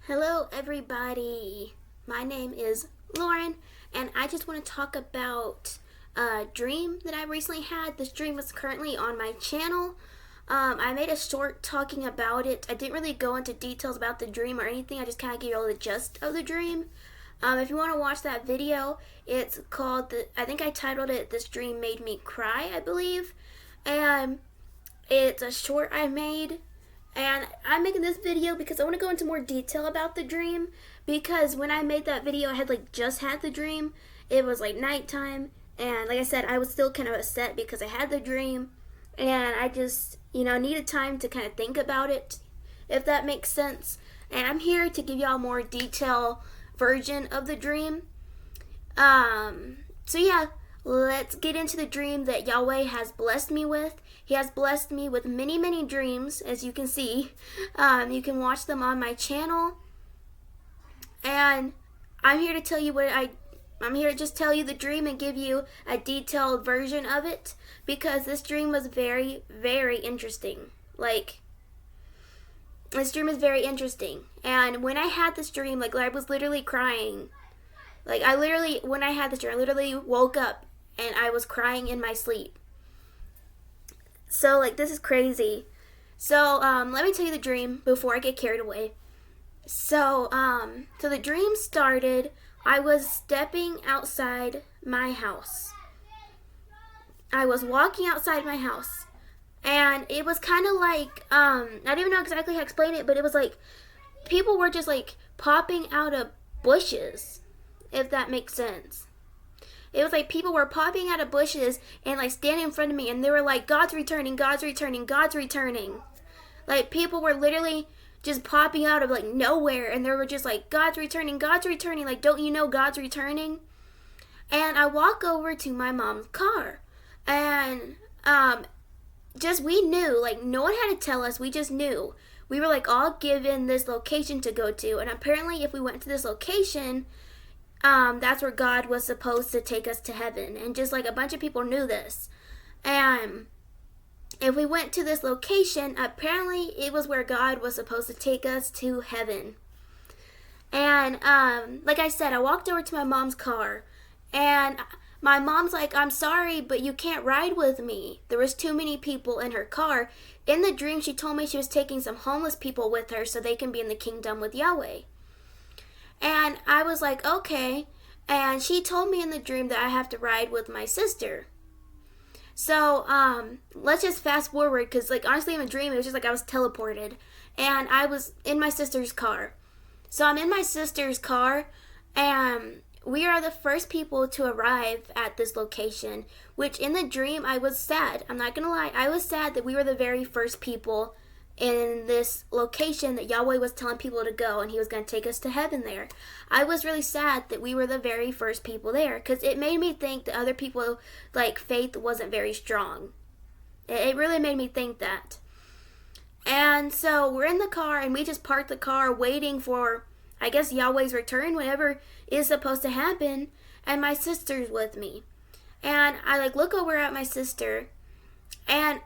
Hello, everybody. My name is Lauren, and I just want to talk about a dream that I recently had. This dream is currently on my channel. I made a short talking about it. I didn't really go into details about the dream or anything. I just kind of gave you all the gist of the dream. If you want to watch that video, it's called, I think I titled it, This Dream Made Me Cry, I believe. And it's a short I made. And I'm making this video because I want to go into more detail about the dream, because when I made that video I had just had the dream. It was nighttime, and like I said, I was still kind of upset because I had the dream, and I just needed time to kind of think about it, if that makes sense. And I'm here to give y'all more detailed version of the dream. So yeah, let's get into the dream that Yahweh has blessed me with. He has blessed me with many, many dreams, as you can see. You can watch them on my channel. And I'm here to tell you I'm here to just tell you the dream and give you a detailed version of it, because this dream was very, very interesting. This dream is very interesting. And when I had this dream, I was literally crying. When I had this dream, I literally woke up and I was crying in my sleep. So, this is crazy. So, let me tell you the dream before I get carried away. So the dream started, I was stepping outside my house. I was walking outside my house. And it was kind of I don't even know exactly how to explain it, but it was people were just popping out of bushes, if that makes sense. It was people were popping out of bushes and standing in front of me, and they were God's returning, God's returning, God's returning. People were literally just popping out of nowhere, and they were just God's returning, God's returning, don't you know God's returning? And I walk over to my mom's car, and we knew, no one had to tell us, we just knew. We were all given this location to go to, and apparently if we went to this location, that's where God was supposed to take us to heaven. And just a bunch of people knew this. And if we went to this location, apparently it was where God was supposed to take us to heaven. And like I said, I walked over to my mom's car, and my mom's I'm sorry, but you can't ride with me. There was too many people in her car. In the dream, she told me she was taking some homeless people with her so they can be in the kingdom with Yahweh. And I was okay. And she told me in the dream that I have to ride with my sister. So, let's just fast forward, because, honestly, in a dream, it was just I was teleported. And I was in my sister's car. So I'm in my sister's car, and we are the first people to arrive at this location, which in the dream, I was sad. I'm not going to lie. I was sad that we were the very first people in this location that Yahweh was telling people to go, and he was going to take us to heaven there. I was really sad that we were the very first people there, because it made me think that other people, faith wasn't very strong. It really made me think that. And so we're in the car, and we just parked the car waiting for, I guess, Yahweh's return, whatever is supposed to happen, and my sister's with me. And I look over at my sister, and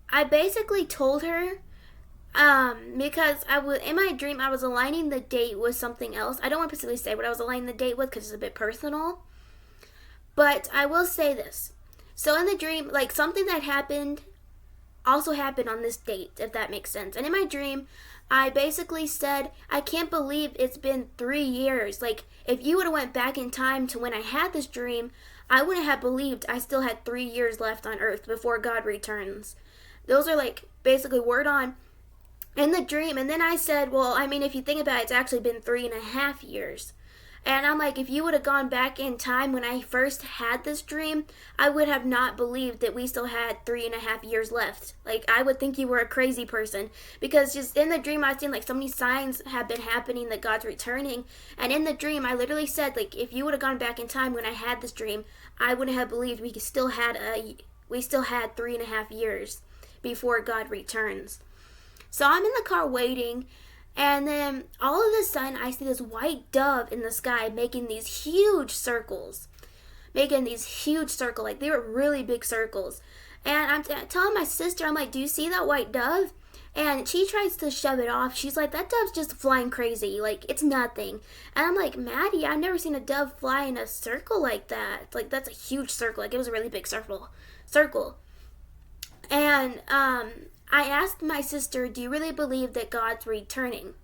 I basically told her, because in my dream, I was aligning the date with something else. I don't want to specifically say what I was aligning the date with, because it's a bit personal. But I will say this. So in the dream, something that happened also happened on this date, if that makes sense. And in my dream, I basically said, I can't believe it's been 3 years. If you would have went back in time to when I had this dream, I wouldn't have believed I still had 3 years left on earth before God returns. Those are basically word on in the dream. And then I said, well, I mean, if you think about it, it's actually been 3.5 years. And I'm if you would have gone back in time when I first had this dream, I would have not believed that we still had 3.5 years left. I would think you were a crazy person, because just in the dream, I was seeing so many signs have been happening that God's returning. And in the dream, I literally said, if you would have gone back in time when I had this dream, I wouldn't have believed we still had 3.5 years before God returns. So I'm in the car waiting, and then all of a sudden I see this white dove in the sky making these huge circles. They were really big circles. And I'm telling my sister, I'm do you see that white dove? And she tries to shove it off. She's like, that dove's just flying crazy. Like, it's nothing. And I'm like, Maddie, I've never seen a dove fly in a circle like that. Like, that's a huge circle. Like, it was a really big circle. And I asked my sister, do you really believe that God's returning?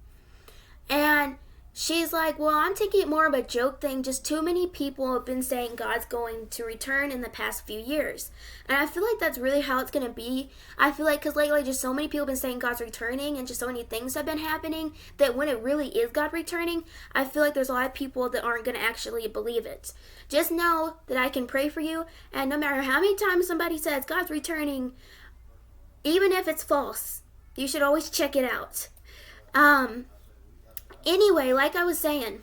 And she's like, well, I'm taking it more of a joke thing. Just too many people have been saying God's going to return in the past few years. And I feel like that's really how it's going to be. I feel like because lately just so many people have been saying God's returning and just so many things have been happening that when it really is God returning, I feel like there's a lot of people that aren't going to actually believe it. Just know that I can pray for you. And no matter how many times somebody says God's returning, even if it's false, you should always check it out. Anyway, like I was saying,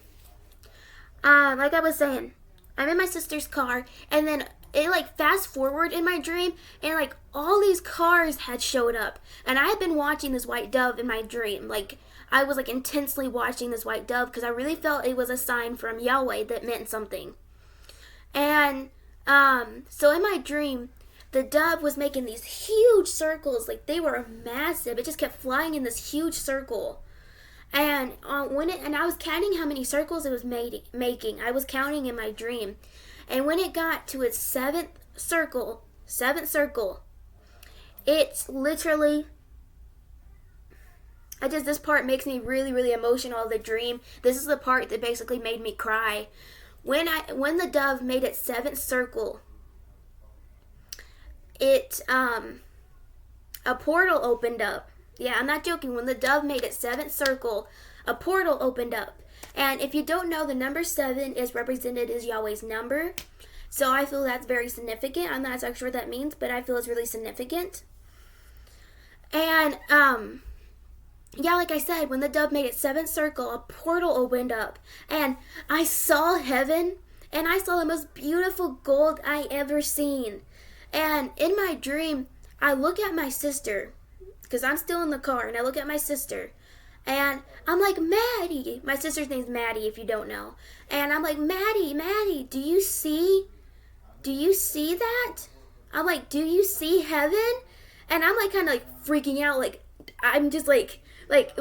I'm in my sister's car, and then it like fast forward in my dream, and like all these cars had showed up, and I had been watching this white dove in my dream. Like I was like intensely watching this white dove because I really felt it was a sign from Yahweh that meant something. And so in my dream, the dove was making these huge circles, like they were massive. It just kept flying in this huge circle. And I was counting how many circles it was making. I was counting in my dream. And when it got to its seventh circle, it's literally, this part makes me really, really emotional of the dream. This is the part that basically made me cry. When the dove made its seventh circle, a portal opened up. Yeah, I'm not joking. When the dove made its seventh circle, a portal opened up. And if you don't know, the number 7 is represented as Yahweh's number. So I feel that's very significant. I'm not exactly sure what that means, but I feel it's really significant. And, yeah, like I said, when the dove made its seventh circle, a portal opened up. And I saw heaven, and I saw the most beautiful gold I ever seen. And in my dream, I look at my sister, because I'm still in the car, and I look at my sister, and I'm like, Maddie. My sister's name's Maddie, if you don't know. And I'm like, Maddie, do you see that? I'm like, do you see heaven? And I'm like kind of like freaking out, like I'm just like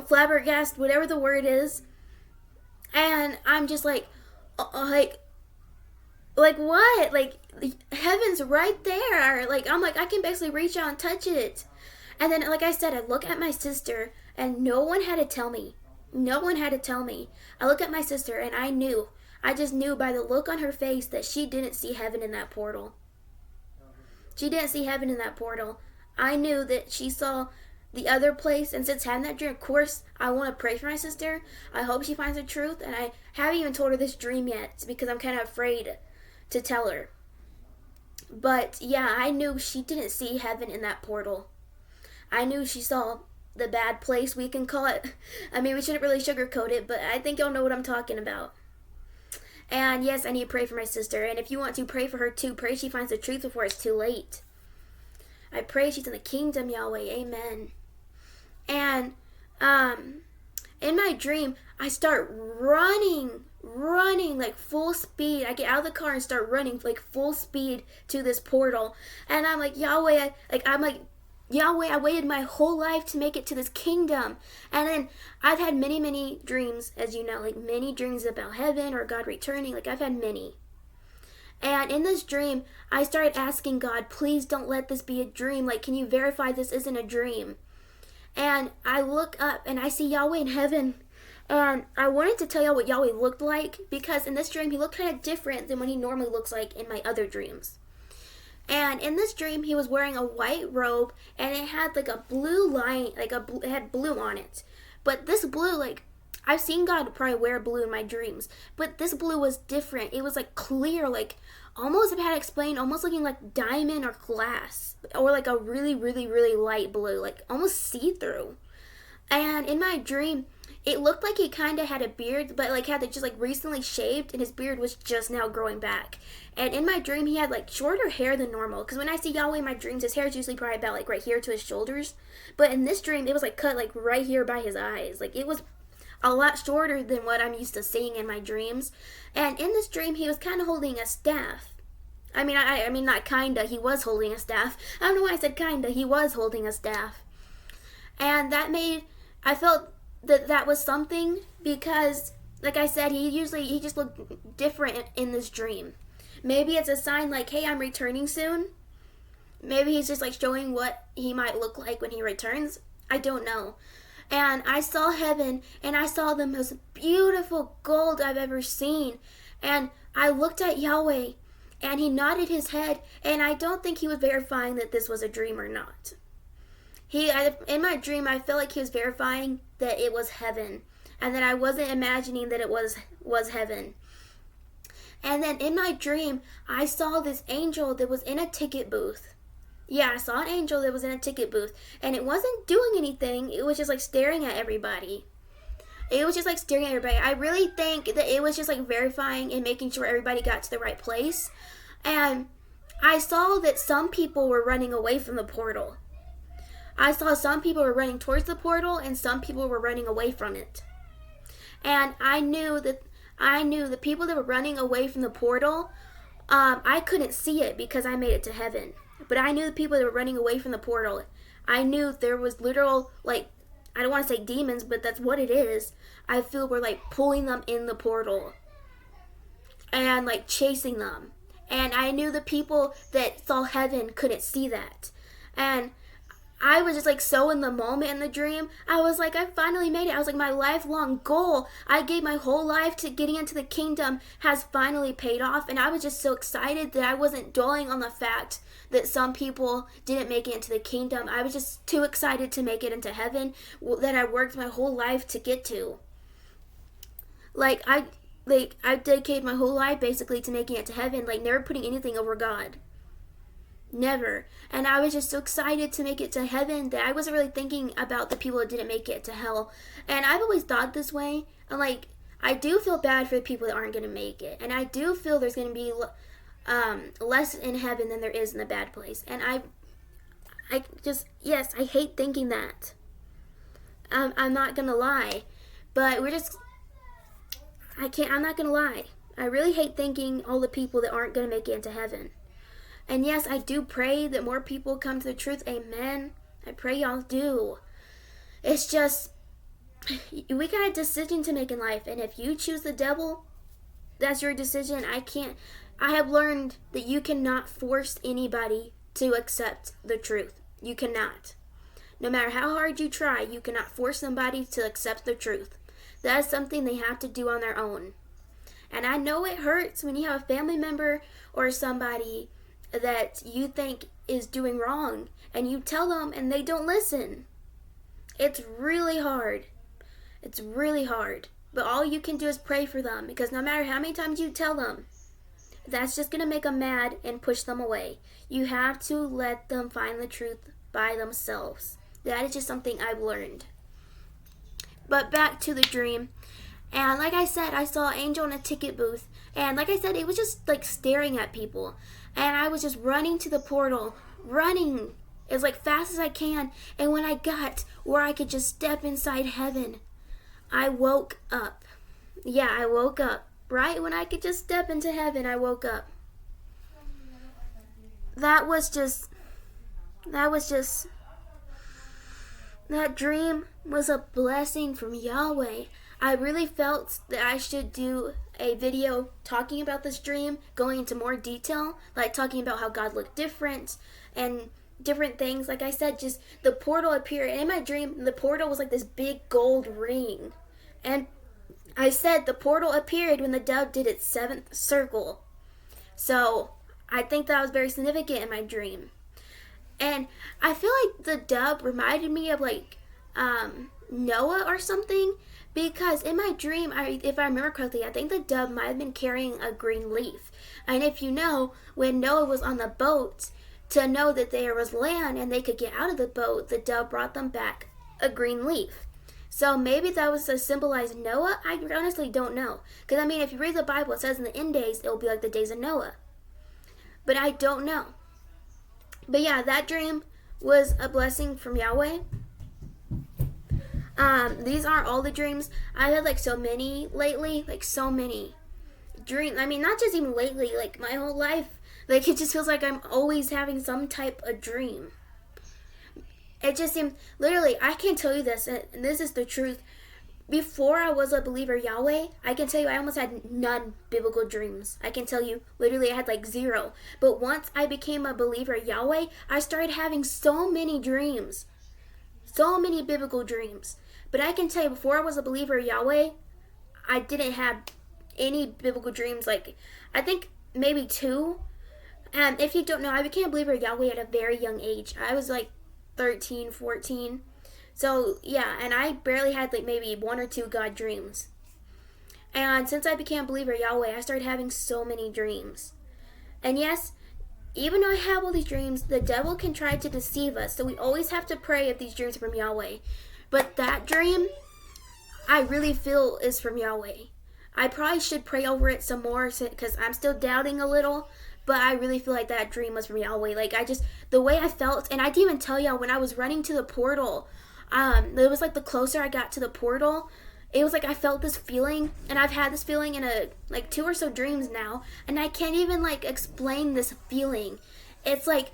flabbergasted, whatever the word is. And I'm just like what? Like heaven's right there. Like I'm like, I can basically reach out and touch it. And then, like I said, I look at my sister, and no one had to tell me. I look at my sister, and I just knew by the look on her face that she didn't see heaven in that portal. I knew that she saw the other place, and since having that dream, of course, I want to pray for my sister. I hope she finds the truth, and I haven't even told her this dream yet because I'm kind of afraid to tell her. But, yeah, I knew she didn't see heaven in that portal. I knew she saw the bad place, we can call it. I mean, we shouldn't really sugarcoat it, but I think y'all know what I'm talking about. And yes, I need to pray for my sister. And if you want to pray for her too, pray she finds the truth before it's too late. I pray she's in the kingdom, Yahweh. Amen. And in my dream, I start running like full speed. I get out of the car and start running like full speed to this portal. And I'm like, Yahweh, Yahweh, I waited my whole life to make it to this kingdom. And then I've had many, many dreams, as you know, like many dreams about heaven or God returning. Like I've had many. And in this dream, I started asking God, please don't let this be a dream. Like, can you verify this isn't a dream? And I look up and I see Yahweh in heaven. And I wanted to tell y'all what Yahweh looked like because in this dream, he looked kind of different than what he normally looks like in my other dreams. And in this dream, he was wearing a white robe, and it had like a blue line, it had blue on it. But this blue, like, I've seen God probably wear blue in my dreams, but this blue was different. It was like clear, like almost, if I had to explain, almost looking like diamond or glass, or like a really, really, really light blue, like almost see-through. And in my dream, it looked like he kind of had a beard, but like had it just like recently shaved, and his beard was just now growing back. And in my dream, he had like shorter hair than normal. Because when I see Yahweh in my dreams, his hair is usually probably about like right here to his shoulders. But in this dream, it was like cut like right here by his eyes. Like it was a lot shorter than what I'm used to seeing in my dreams. And in this dream, he was kind of holding a staff. I mean, not kinda. He was holding a staff. I don't know why I said kinda. He was holding a staff. And I felt that was something because, like I said, he just looked different in this dream. Maybe it's a sign like, hey, I'm returning soon. Maybe he's just like showing what he might look like when he returns. I don't know. And I saw heaven, and I saw the most beautiful gold I've ever seen. And I looked at Yahweh, and he nodded his head, and I don't think he was verifying that this was a dream or not. In my dream, I felt like he was verifying that it was heaven, and that I wasn't imagining that it was heaven. And then in my dream, I saw this angel that was in a ticket booth. Yeah, I saw an angel that was in a ticket booth, and it wasn't doing anything. It was just like staring at everybody. It was just like staring at everybody. I really think that it was just like verifying and making sure everybody got to the right place. And I saw that some people were running away from the portal. I saw some people were running towards the portal, and some people were running away from it. And I knew the people that were running away from the portal, I couldn't see it because I made it to heaven. But I knew the people that were running away from the portal. I knew there was literal, like, I don't want to say demons, but that's what it is. I feel we're like pulling them in the portal and like chasing them. And I knew the people that saw heaven couldn't see that. And I was just like so in the moment in the dream. I was like, I finally made it. I was like, my lifelong goal, I gave my whole life to getting into the kingdom, has finally paid off. And I was just so excited that I wasn't dwelling on the fact that some people didn't make it into the kingdom. I was just too excited to make it into heaven that I worked my whole life to get to. I dedicated my whole life basically to making it to heaven, like never putting anything over God. Never. And I was just so excited to make it to heaven that I wasn't really thinking about the people that didn't make it to hell. And I've always thought this way. And like, I do feel bad for the people that aren't going to make it. And I do feel there's going to be less in heaven than there is in the bad place. And I hate thinking that. I'm not going to lie. But I'm not going to lie. I really hate thinking all the people that aren't going to make it into heaven. And yes, I do pray that more people come to the truth. Amen. I pray y'all do. It's just, we got a decision to make in life. And if you choose the devil, that's your decision. I have learned that you cannot force anybody to accept the truth. You cannot. No matter how hard you try, you cannot force somebody to accept the truth. That is something they have to do on their own. And I know it hurts when you have a family member or somebody that you think is doing wrong, and you tell them and they don't listen. It's really hard. It's really hard. But all you can do is pray for them, because no matter how many times you tell them, that's just going to make them mad and push them away. You have to let them find the truth by themselves. That is just something I've learned. But back to the dream. And like I said, I saw an angel in a ticket booth. And like I said, it was just like staring at people. And I was just running to the portal, running as like fast as I can. And when I got where I could just step inside heaven, I woke up. Yeah, I woke up. Right when I could just step into heaven, I woke up. That dream was a blessing from Yahweh. I really felt that I should do a video talking about this dream, going into more detail, like talking about how God looked different and different things. Like I said, just the portal appeared. And in my dream, the portal was like this big gold ring. And I said the portal appeared when the dove did its 7th circle. So I think that was very significant in my dream. And I feel like the dove reminded me of like Noah or something. Because in my dream, if I remember correctly, I think the dove might have been carrying a green leaf. And if you know, when Noah was on the boat, to know that there was land and they could get out of the boat, the dove brought them back a green leaf. So maybe that was to symbolize Noah? I honestly don't know. Because I mean, if you read the Bible, it says in the end days, it will be like the days of Noah. But I don't know. But yeah, that dream was a blessing from Yahweh. These aren't all the dreams. I've had like so many lately, like so many dreams. I mean, not just even lately, like my whole life. Like it just feels like I'm always having some type of dream. It just seemed, literally, I can tell you this, and this is the truth. Before I was a believer Yahweh, I can tell you I almost had none biblical dreams. I can tell you, literally, I had like zero. But once I became a believer Yahweh, I started having so many dreams. So many biblical dreams. But I can tell you, before I was a believer Yahweh, I didn't have any biblical dreams. Like, I think maybe two. And if you don't know, I became a believer Yahweh at a very young age. I was like 13, 14. So, yeah, and I barely had like maybe one or two God dreams. And since I became a believer Yahweh, I started having so many dreams. And yes, even though I have all these dreams, the devil can try to deceive us. So we always have to pray if these dreams are from Yahweh. But that dream, I really feel is from Yahweh. I probably should pray over it some more because I'm still doubting a little. But I really feel like that dream was from Yahweh. Like, the way I felt, and I didn't even tell y'all when I was running to the portal. It was like the closer I got to the portal, it was like I felt this feeling, and I've had this feeling in like 2 or so dreams now, and I can't even like explain this feeling. It's like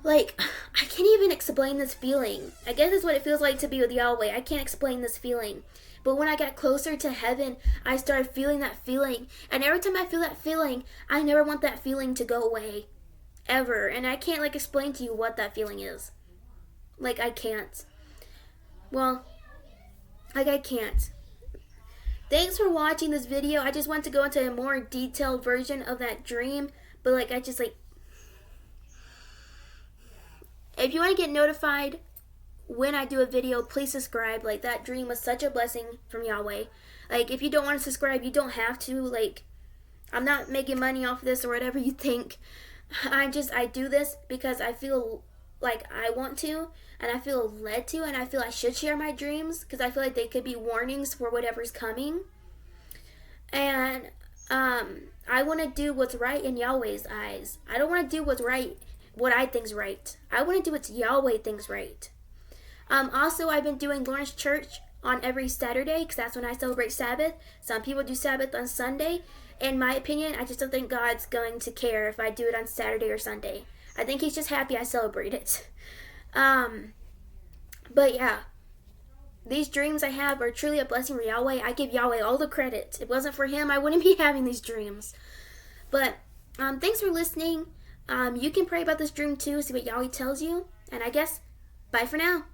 I can't even explain this feeling. I guess it's what it feels like to be with Yahweh. I can't explain this feeling. But when I got closer to heaven, I started feeling that feeling, and every time I feel that feeling, I never want that feeling to go away, ever. And I can't like explain to you what that feeling is. Like, I can't. Well, like, I can't. Thanks for watching this video. I just want to go into a more detailed version of that dream. But, like, if you want to get notified when I do a video, please subscribe. Like, that dream was such a blessing from Yahweh. Like, if you don't want to subscribe, you don't have to. Like, I'm not making money off of this or whatever you think. I do this because I feel like I want to, and I feel led to, and I feel I should share my dreams because I feel like they could be warnings for whatever's coming. And I want to do what's right in Yahweh's eyes. I don't want to do what's right, what I think's right. I want to do what Yahweh thinks right. Also, I've been doing Lawrence Church on every Saturday because that's when I celebrate Sabbath. Some people do Sabbath on Sunday. In my opinion, I just don't think God's going to care if I do it on Saturday or Sunday. I think he's just happy I celebrate it. But yeah, these dreams I have are truly a blessing for Yahweh. I give Yahweh all the credit. If it wasn't for him, I wouldn't be having these dreams. But thanks for listening. You can pray about this dream too, see what Yahweh tells you. And I guess, bye for now.